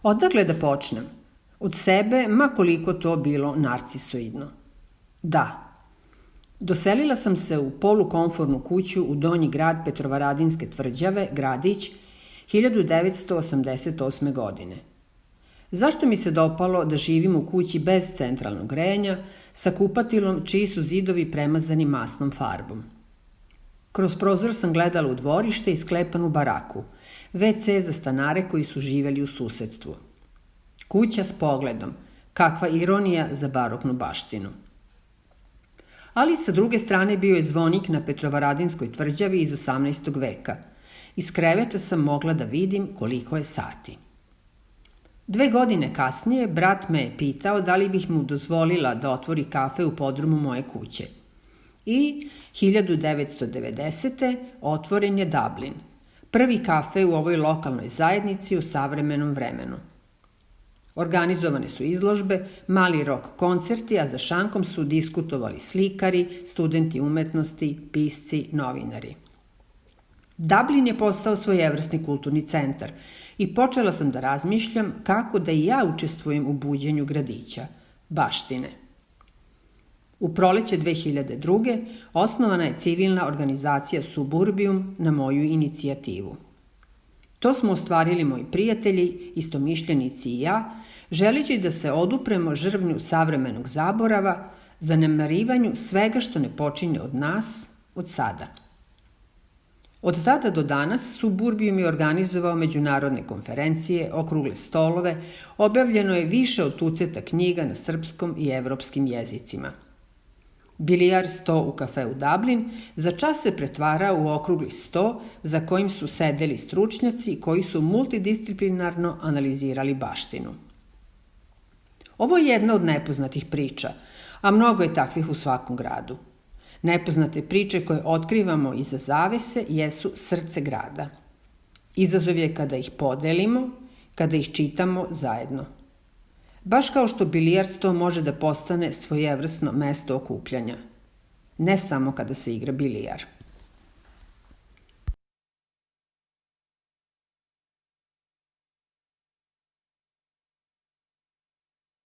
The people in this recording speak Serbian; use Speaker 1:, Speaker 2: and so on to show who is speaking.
Speaker 1: Odakle da počnem? Od sebe, ma koliko to bilo narcisoidno. Da. Doselila sam se u polukomfornu kuću u donji grad Petrovaradinske tvrđave, gradić, 1988. godine. Zašto mi se dopalo da živim u kući bez centralnog grejanja, sa kupatilom čiji su zidovi premazani masnom farbom? Kroz prozor sam gledala u dvorište i sklepanu baraku, WC za stanare koji su živeli u susedstvu. Kuća s pogledom, kakva ironija za baroknu baštinu. Ali sa druge strane bio je zvonik na Petrovaradinskoj tvrđavi iz 18. veka. Iz kreveta sam mogla da vidim koliko je sati. 2 godine kasnije brat me je pitao da li bih mu dozvolila da otvori kafe u podrumu moje kuće. I 1990. otvoren je Dublin, prvi kafe u ovoj lokalnoj zajednici u savremenom vremenu. Organizovane su izložbe, mali rock koncerti, a za šankom su diskutovali slikari, studenti umetnosti, pisci, novinari. Dublin je postao svojevrsni kulturni centar i počela sam da razmišljam kako da i ja učestvujem u buđenju gradića, baštine. U proleće 2002. osnovana je civilna organizacija Suburbium na moju inicijativu. To smo ostvarili moji prijatelji, istomišljenici i ja, želeći da se odupremo žrvnju savremenog zaborava, zanemarivanju svega što ne počinje od nas, od sada. Od tada do danas Suburbium je organizovao međunarodne konferencije, okrugle stolove, objavljeno je više od tuceta knjiga na srpskom i evropskim jezicima. Bilijar sto u kafeu Dublin za čas se pretvarao u okrugli sto za kojim su sedeli stručnjaci koji su multidisciplinarno analizirali baštinu. Ovo je jedna od nepoznatih priča, a mnogo je takvih u svakom gradu. Nepoznate priče koje otkrivamo iza zavese jesu srce grada. Izazov je kada ih podelimo, kada ih čitamo zajedno. Baš kao što bilijar sto može da postane svojevrsno mesto okupljanja. Ne samo kada se igra bilijar.